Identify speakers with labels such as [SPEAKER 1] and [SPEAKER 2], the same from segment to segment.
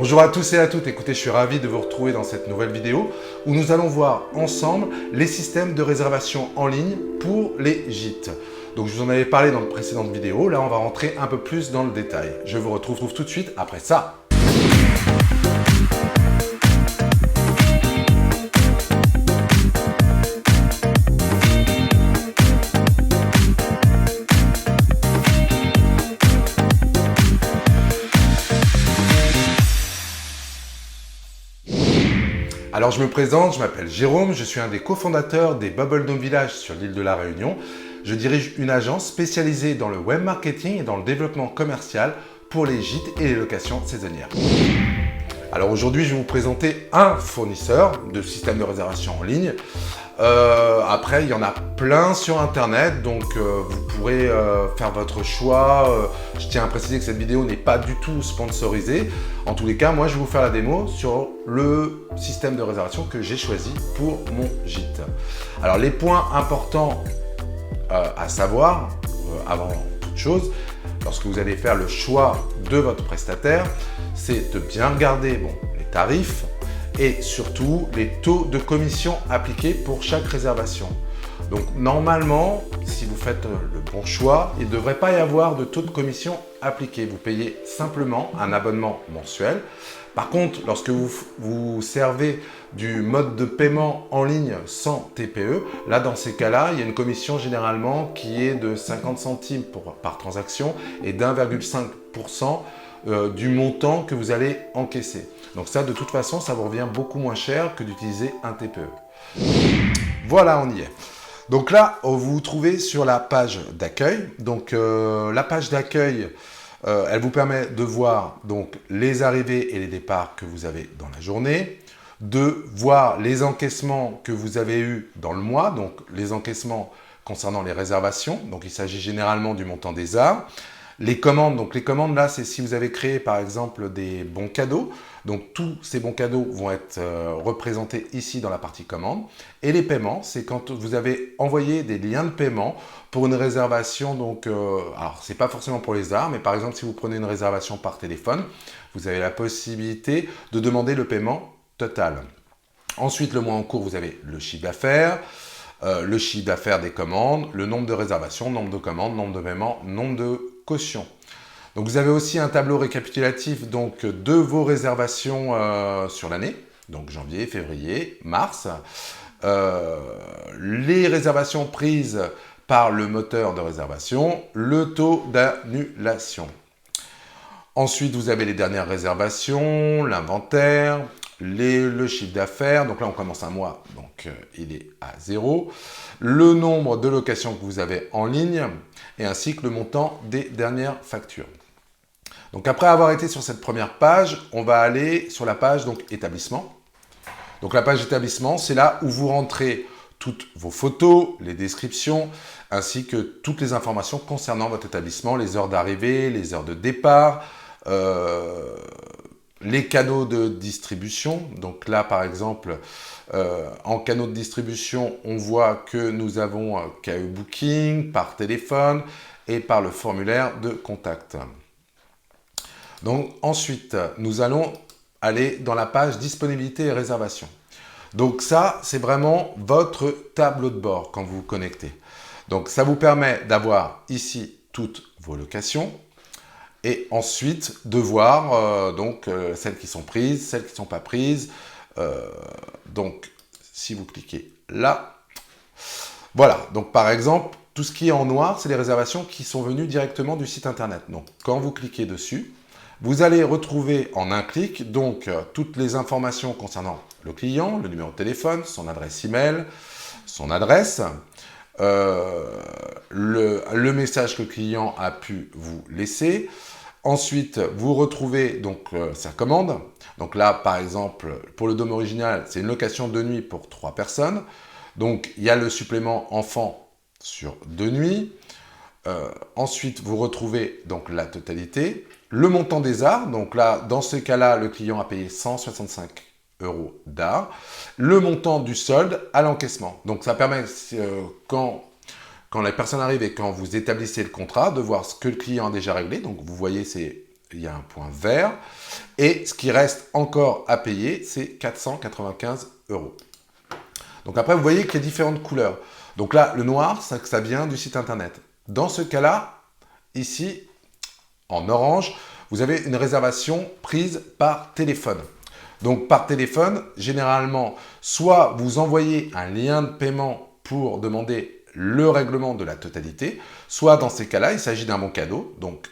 [SPEAKER 1] Bonjour à tous et à toutes, écoutez, je suis ravi de vous retrouver dans cette nouvelle vidéo où nous allons voir ensemble les systèmes de réservation en ligne pour les gîtes. Donc je vous en avais parlé dans la précédente vidéo, là on va rentrer un peu plus dans le détail. Je vous retrouve tout de suite après ça. Alors je me présente, je m'appelle Jérôme, je suis un des cofondateurs des Bubble Dome Village sur l'île de la Réunion. Je dirige une agence spécialisée dans le web marketing et dans le développement commercial pour les gîtes et les locations saisonnières. Alors aujourd'hui, je vais vous présenter un fournisseur de système de réservation en ligne. Après, il y en a plein sur Internet, donc vous pourrez faire votre choix. Je tiens à préciser que cette vidéo n'est pas du tout sponsorisée. En tous les cas, moi, je vais vous faire la démo sur le système de réservation que j'ai choisi pour mon gîte. Alors, les points importants à savoir, avant toute chose, lorsque vous allez faire le choix de votre prestataire, c'est de bien regarder les tarifs et surtout les taux de commission appliqués pour chaque réservation. Donc normalement, si vous faites le bon choix, il ne devrait pas y avoir de taux de commission appliqué. Vous payez simplement un abonnement mensuel. Par contre, lorsque vous servez du mode de paiement en ligne sans TPE, là dans ces cas-là, il y a une commission généralement qui est de 50 centimes par transaction et d'1,5% du montant que vous allez encaisser. Donc ça, de toute façon, ça vous revient beaucoup moins cher que d'utiliser un TPE. Voilà, on y est. Donc là, vous vous trouvez sur la page d'accueil. Donc la page d'accueil, elle vous permet de voir donc les arrivées et les départs que vous avez dans la journée, de voir les encaissements que vous avez eus dans le mois, donc les encaissements concernant les réservations. Donc il s'agit généralement du montant des arts. Les commandes, donc les commandes là, c'est si vous avez créé par exemple des bons cadeaux. Donc tous ces bons cadeaux vont être représentés ici dans la partie commande. Et les paiements, c'est quand vous avez envoyé des liens de paiement pour une réservation. Donc, alors c'est pas forcément pour les arts, mais par exemple si vous prenez une réservation par téléphone, vous avez la possibilité de demander le paiement total. Ensuite, le mois en cours, vous avez le chiffre d'affaires. Le chiffre d'affaires des commandes, le nombre de réservations, nombre de commandes, nombre de paiements, nombre de cautions. Donc vous avez aussi un tableau récapitulatif donc, de vos réservations sur l'année, donc janvier, février, mars. Les réservations prises par le moteur de réservation, le taux d'annulation. Ensuite, vous avez les dernières réservations, l'inventaire, le chiffre d'affaires. Donc là, on commence un mois, donc il est à 0. Le nombre de locations que vous avez en ligne et ainsi que le montant des dernières factures. Donc après avoir été sur cette première page, on va aller sur la page donc établissement. Donc la page établissement, c'est là où vous rentrez toutes vos photos, les descriptions, ainsi que toutes les informations concernant votre établissement, les heures d'arrivée, les heures de départ, les canaux de distribution. Donc là, par exemple, en canaux de distribution, on voit que nous avons KE Booking par téléphone et par le formulaire de contact. Donc ensuite, nous allons aller dans la page disponibilité et réservation. Donc ça, c'est vraiment votre tableau de bord quand vous vous connectez. Donc ça vous permet d'avoir ici toutes vos locations et ensuite de voir celles qui sont prises, celles qui ne sont pas prises. Donc si vous cliquez là, voilà. Donc par exemple, tout ce qui est en noir, c'est les réservations qui sont venues directement du site internet. Donc quand vous cliquez dessus, vous allez retrouver en un clic donc toutes les informations concernant le client, le numéro de téléphone, son adresse email, son adresse, le message que le client a pu vous laisser. Ensuite, vous retrouvez donc sa commande. Donc là, par exemple, pour le dôme original, c'est une location de nuit pour 3 personnes. Donc, il y a le supplément enfant sur 2 nuits. Ensuite, vous retrouvez donc la totalité. Le montant des arts. Donc là, dans ces cas-là, le client a payé 165 € d'art. Le montant du solde à l'encaissement. Donc, ça permet quand la personne arrive et quand vous établissez le contrat, de voir ce que le client a déjà réglé. Donc, vous voyez, c'est il y a un point vert. Et ce qui reste encore à payer, c'est 495 €. Donc après, vous voyez qu'il y a différentes couleurs. Donc là, le noir, ça vient du site internet. Dans ce cas-là, ici, en orange, vous avez une réservation prise par téléphone. Donc par téléphone, généralement, soit vous envoyez un lien de paiement pour demander le règlement de la totalité, soit dans ces cas-là, il s'agit d'un bon cadeau. Donc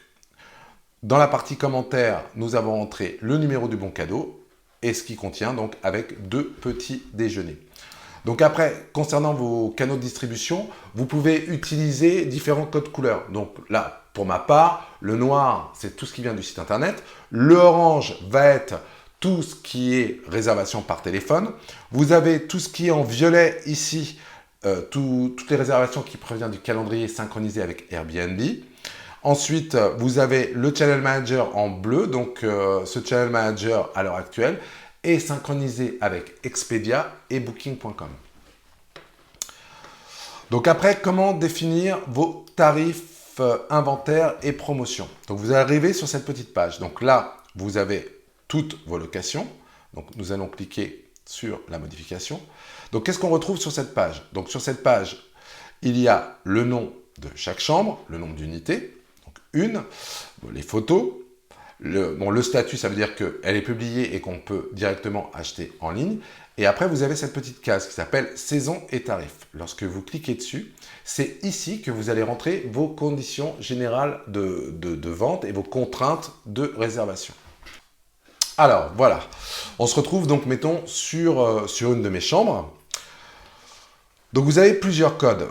[SPEAKER 1] dans la partie commentaires, nous avons entré le numéro du bon cadeau et ce qui contient donc avec 2 petits déjeuners. Donc après, concernant vos canaux de distribution, vous pouvez utiliser différents codes couleurs. Donc là, pour ma part, le noir, c'est tout ce qui vient du site internet. Le orange va être tout ce qui est réservation par téléphone. Vous avez tout ce qui est en violet ici, toutes les réservations qui proviennent du calendrier synchronisé avec Airbnb. Ensuite, vous avez le Channel Manager en bleu. Donc ce Channel Manager, à l'heure actuelle, est synchronisé avec Expedia et Booking.com. Donc après, comment définir vos tarifs inventaire et promotion? Donc vous arrivez sur cette petite page. Donc là, vous avez toutes vos locations. Donc nous allons cliquer sur la modification. Donc qu'est-ce qu'on retrouve sur cette page? Donc sur cette page, il y a le nom de chaque chambre, le nombre d'unités, donc une, les photos. Le statut, ça veut dire qu'elle est publiée et qu'on peut directement acheter en ligne. Et après, vous avez cette petite case qui s'appelle « Saison et tarifs ». Lorsque vous cliquez dessus, c'est ici que vous allez rentrer vos conditions générales de vente et vos contraintes de réservation. Alors, voilà. On se retrouve donc, mettons, sur une de mes chambres. Donc, vous avez plusieurs codes.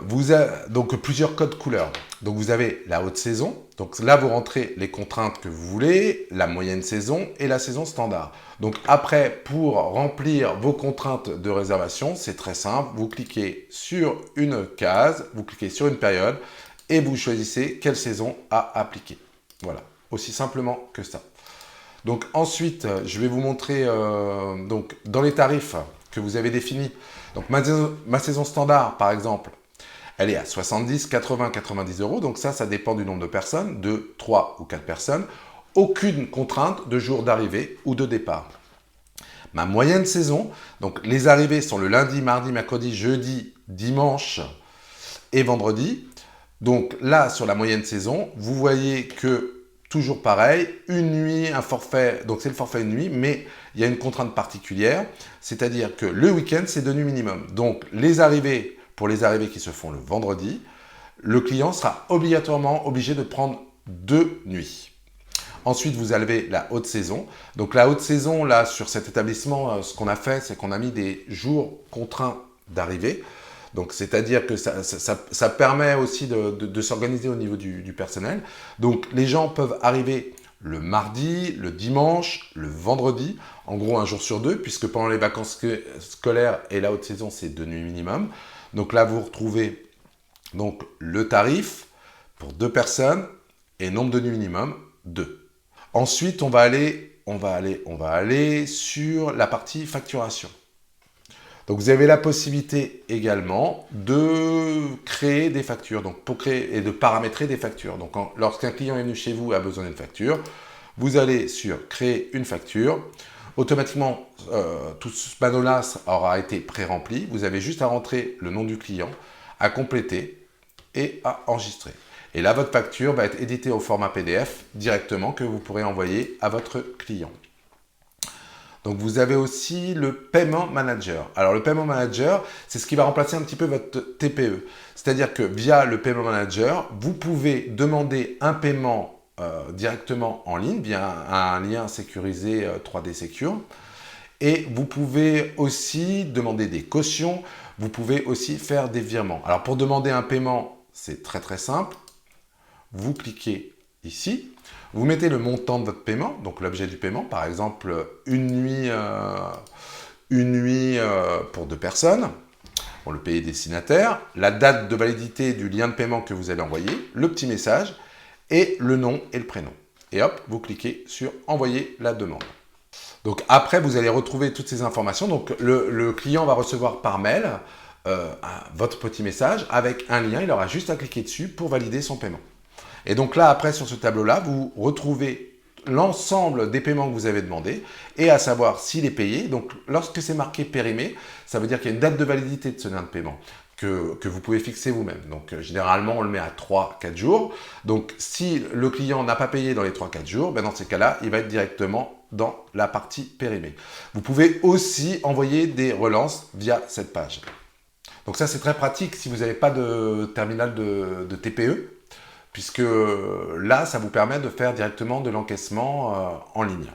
[SPEAKER 1] Donc, plusieurs codes couleurs. Donc, vous avez la haute saison. Donc, là, vous rentrez les contraintes que vous voulez, la moyenne saison et la saison standard. Donc, après, pour remplir vos contraintes de réservation, c'est très simple. Vous cliquez sur une case, vous cliquez sur une période et vous choisissez quelle saison à appliquer. Voilà, aussi simplement que ça. Donc, ensuite, je vais vous montrer donc, dans les tarifs que vous avez définis. Donc, ma saison standard, par exemple, elle est à 70, 80, 90 €. Donc ça dépend du nombre de personnes, 2, 3 ou 4 personnes. Aucune contrainte de jour d'arrivée ou de départ. Ma moyenne saison, donc les arrivées sont le lundi, mardi, mercredi, jeudi, dimanche et vendredi. Donc là, sur la moyenne saison, vous voyez que, toujours pareil, une nuit, un forfait, donc c'est le forfait une nuit, mais il y a une contrainte particulière, c'est-à-dire que le week-end, c'est 2 nuits minimum. Donc pour les arrivées qui se font le vendredi, le client sera obligatoirement obligé de prendre 2 nuits. Ensuite, vous avez la haute saison. Donc la haute saison, là, sur cet établissement, ce qu'on a fait, c'est qu'on a mis des jours contraints d'arrivée. Donc, c'est-à-dire que ça permet aussi de s'organiser au niveau du personnel. Donc, les gens peuvent arriver le mardi, le dimanche, le vendredi, en gros un jour sur 2, puisque pendant les vacances scolaires et la haute saison, c'est 2 nuits minimum. Donc là, vous retrouvez donc, le tarif pour 2 personnes et nombre de nuits minimum, 2. Ensuite, on va aller sur la partie facturation. Donc, vous avez la possibilité également de créer des factures, donc pour créer et de paramétrer des factures. Donc, lorsqu'un client est venu chez vous et a besoin d'une facture, vous allez sur créer une facture. Automatiquement, tout ce panneau-là aura été pré-rempli. Vous avez juste à rentrer le nom du client, à compléter et à enregistrer. Et là, votre facture va être éditée au format PDF directement que vous pourrez envoyer à votre client. Donc, vous avez aussi le Payment Manager. Alors, le Payment Manager, c'est ce qui va remplacer un petit peu votre TPE. C'est-à-dire que via le Payment Manager, vous pouvez demander un paiement directement en ligne via un lien sécurisé 3D Secure. Et vous pouvez aussi demander des cautions. Vous pouvez aussi faire des virements. Alors, pour demander un paiement, c'est très très simple. Vous cliquez ici. Vous mettez le montant de votre paiement, donc l'objet du paiement, par exemple une nuit pour 2 personnes, pour le payer destinataire, la date de validité du lien de paiement que vous allez envoyer, le petit message et le nom et le prénom. Et hop, vous cliquez sur envoyer la demande. Donc après, vous allez retrouver toutes ces informations. Donc le client va recevoir par mail votre petit message avec un lien. Il aura juste à cliquer dessus pour valider son paiement. Et donc là, après, sur ce tableau-là, vous retrouvez l'ensemble des paiements que vous avez demandés et à savoir s'il est payé. Donc, lorsque c'est marqué périmé, ça veut dire qu'il y a une date de validité de ce lien de paiement que vous pouvez fixer vous-même. Donc, généralement, on le met à 3-4 jours. Donc, si le client n'a pas payé dans les 3-4 jours, ben, dans ces cas-là, il va être directement dans la partie périmée. Vous pouvez aussi envoyer des relances via cette page. Donc ça, c'est très pratique si vous n'avez pas de terminal de TPE, puisque là, ça vous permet de faire directement de l'encaissement en ligne.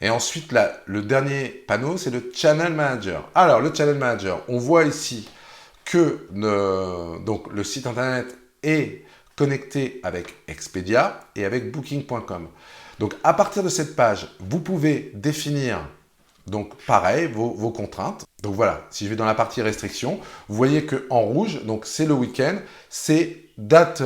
[SPEAKER 1] Et ensuite, là, le dernier panneau, c'est le Channel Manager. Alors, le Channel Manager, on voit ici que donc, le site internet est connecté avec Expedia et avec Booking.com. Donc, à partir de cette page, vous pouvez définir, donc pareil, vos contraintes. Donc voilà, si je vais dans la partie restriction, vous voyez qu'en rouge, donc c'est le week-end, c'est date,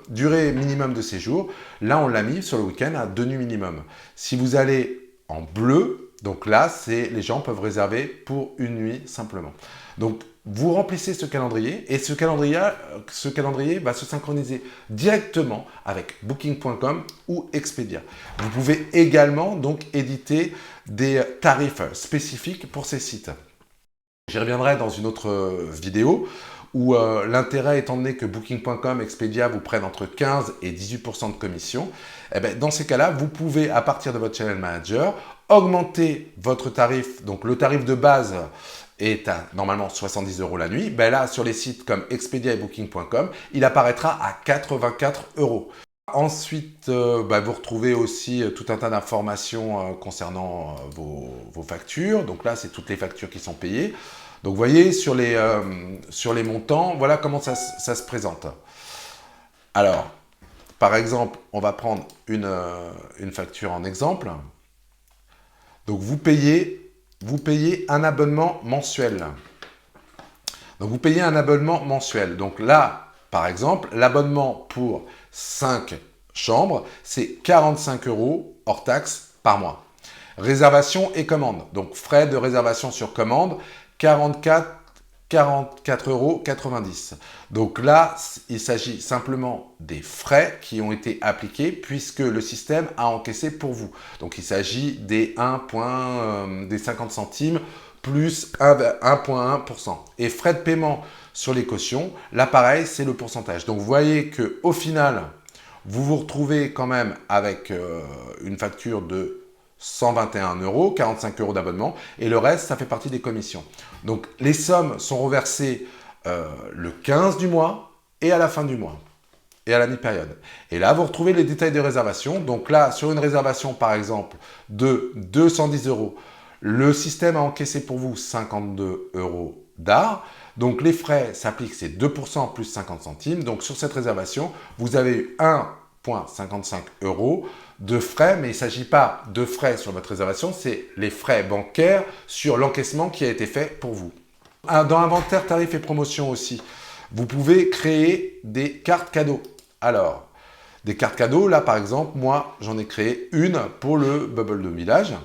[SPEAKER 1] durée minimum de séjour. Là, on l'a mis sur le week-end à 2 nuits minimum. Si vous allez en bleu, donc là, les gens peuvent réserver pour une nuit simplement. Donc, vous remplissez ce calendrier et ce calendrier va se synchroniser directement avec Booking.com ou Expedia. Vous pouvez également donc éditer des tarifs spécifiques pour ces sites. J'y reviendrai dans une autre vidéo où l'intérêt étant donné que Booking.com, Expedia vous prennent entre 15 et 18% de commission, eh bien, dans ces cas-là, vous pouvez, à partir de votre Channel Manager, augmenter votre tarif. Donc, le tarif de base est à normalement 70 € la nuit. Ben là, sur les sites comme Expedia et Booking.com, il apparaîtra à 84 €. Ensuite, vous retrouvez aussi tout un tas d'informations concernant vos factures. Donc là, c'est toutes les factures qui sont payées. Donc, vous voyez, sur les montants, voilà comment ça se présente. Alors, par exemple, on va prendre une facture en exemple. Donc, vous payez un abonnement mensuel. Donc, vous payez un abonnement mensuel. Donc là, par exemple, l'abonnement pour 5 chambres, c'est 45 € hors taxe par mois. Réservation et commande. Donc, frais de réservation sur commande, 44,90 €. Donc là, il s'agit simplement des frais qui ont été appliqués puisque le système a encaissé pour vous. Donc, il s'agit des 50 centimes plus 1,1%. Et frais de paiement sur les cautions, là, pareil, c'est le pourcentage. Donc, vous voyez qu'au final, vous vous retrouvez quand même avec une facture de 121 €, 45 € d'abonnement, et le reste, ça fait partie des commissions. Donc, les sommes sont reversées le 15 du mois et à la fin du mois, et à la mi-période. Et là, vous retrouvez les détails de réservation. Donc là, sur une réservation, par exemple, de 210 €, le système a encaissé pour vous 52 € d'art. Donc, les frais s'appliquent, c'est 2% plus 50 centimes. Donc, sur cette réservation, vous avez eu 1,55 € de frais, mais il ne s'agit pas de frais sur votre réservation, c'est les frais bancaires sur l'encaissement qui a été fait pour vous. Dans inventaire, tarifs et promotions aussi, vous pouvez créer des cartes cadeaux. Alors, des cartes cadeaux, là par exemple, moi j'en ai créé une pour le Bubble Dome Village.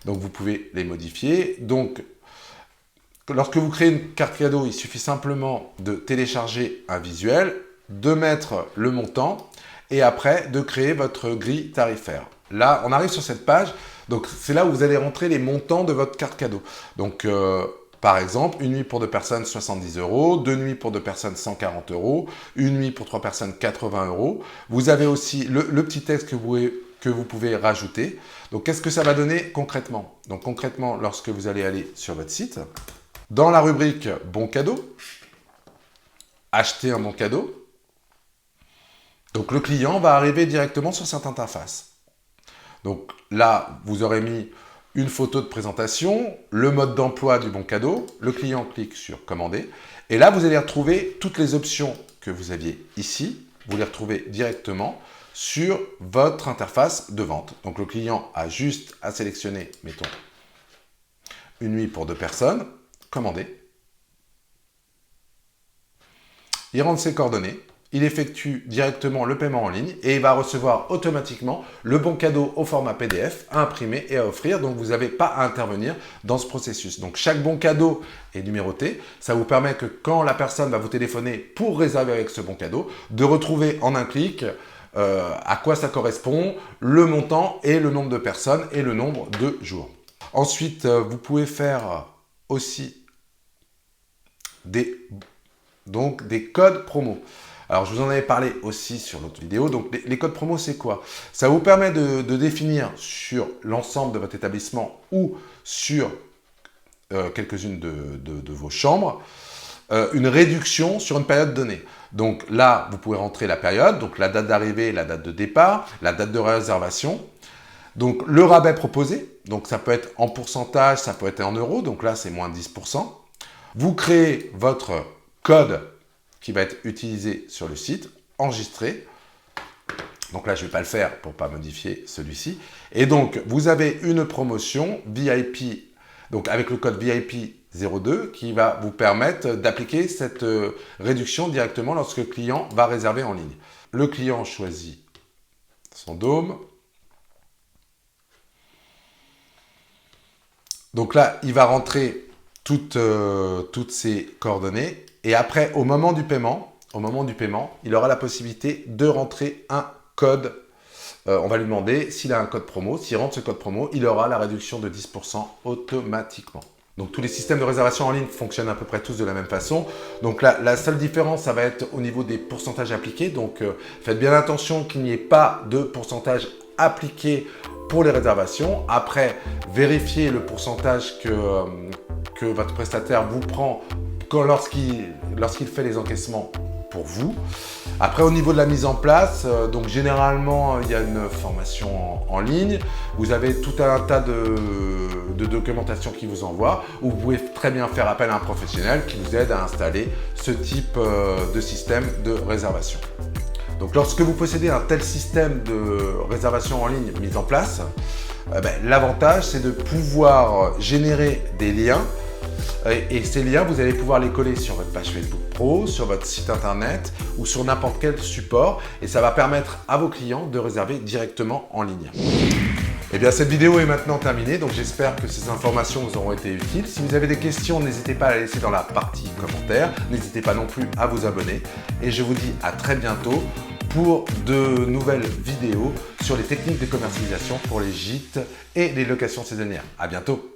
[SPEAKER 1] Donc vous pouvez les modifier. Donc, lorsque vous créez une carte cadeau, il suffit simplement de télécharger un visuel, de mettre le montant, et après de créer votre grille tarifaire. Là, on arrive sur cette page, donc c'est là où vous allez rentrer les montants de votre carte cadeau. Donc, par exemple, une nuit pour 2 personnes, 70 €, 2 nuits pour 2 personnes, 140 €, une nuit pour 3 personnes, 80 €. Vous avez aussi le petit texte que vous pouvez rajouter. Donc, qu'est-ce que ça va donner concrètement? Donc, concrètement, lorsque vous allez aller sur votre site, dans la rubrique « Bon cadeau », acheter un bon cadeau. Donc, le client va arriver directement sur cette interface. Donc là, vous aurez mis une photo de présentation, le mode d'emploi du bon cadeau. Le client clique sur « Commander ». Et là, vous allez retrouver toutes les options que vous aviez ici. Vous les retrouvez directement sur votre interface de vente. Donc, le client a juste à sélectionner, mettons, une nuit pour 2 personnes, commander. Il rentre ses coordonnées. Il effectue directement le paiement en ligne et il va recevoir automatiquement le bon cadeau au format PDF à imprimer et à offrir. Donc, vous n'avez pas à intervenir dans ce processus. Donc, chaque bon cadeau est numéroté. Ça vous permet que quand la personne va vous téléphoner pour réserver avec ce bon cadeau, de retrouver en un clic à quoi ça correspond, le montant et le nombre de personnes et le nombre de jours. Ensuite, vous pouvez faire aussi des codes promo. Alors, je vous en avais parlé aussi sur l'autre vidéo. Donc, les codes promo, c'est quoi? Ça vous permet de définir sur l'ensemble de votre établissement ou sur quelques-unes de vos chambres une réduction sur une période donnée. Donc là, vous pouvez rentrer la période, donc la date d'arrivée, la date de départ, la date de réservation. Donc le rabais proposé, donc ça peut être en pourcentage, ça peut être en euros, donc là c'est moins 10%. Vous créez votre code qui va être utilisé sur le site, enregistré. Donc là je ne vais pas le faire pour ne pas modifier celui-ci. Et donc vous avez une promotion VIP, donc avec le code VIP 02 qui va vous permettre d'appliquer cette réduction directement lorsque le client va réserver en ligne. Le client choisit son dôme. Donc là, il va rentrer toutes ses coordonnées et après, au moment du paiement, il aura la possibilité de rentrer un code. On va lui demander s'il a un code promo. S'il rentre ce code promo, il aura la réduction de 10% automatiquement. Donc tous les systèmes de réservation en ligne fonctionnent à peu près tous de la même façon. Donc la seule différence, ça va être au niveau des pourcentages appliqués. Donc faites bien attention qu'il n'y ait pas de pourcentage appliqué pour les réservations. Après, vérifiez le pourcentage que votre prestataire vous prend lorsqu'il fait les encaissements pour vous. Après, au niveau de la mise en place, donc généralement, il y a une formation en ligne. Vous avez tout un tas de documentation qui vous envoie, où vous pouvez très bien faire appel à un professionnel qui vous aide à installer ce type de système de réservation. Donc, lorsque vous possédez un tel système de réservation en ligne mis en place, l'avantage, c'est de pouvoir générer des liens. Et ces liens, vous allez pouvoir les coller sur votre page Facebook Pro, sur votre site internet ou sur n'importe quel support. Et ça va permettre à vos clients de réserver directement en ligne. Eh bien, cette vidéo est maintenant terminée, donc j'espère que ces informations vous auront été utiles. Si vous avez des questions, n'hésitez pas à les laisser dans la partie commentaires. N'hésitez pas non plus à vous abonner. Et je vous dis à très bientôt pour de nouvelles vidéos sur les techniques de commercialisation pour les gîtes et les locations saisonnières. À bientôt!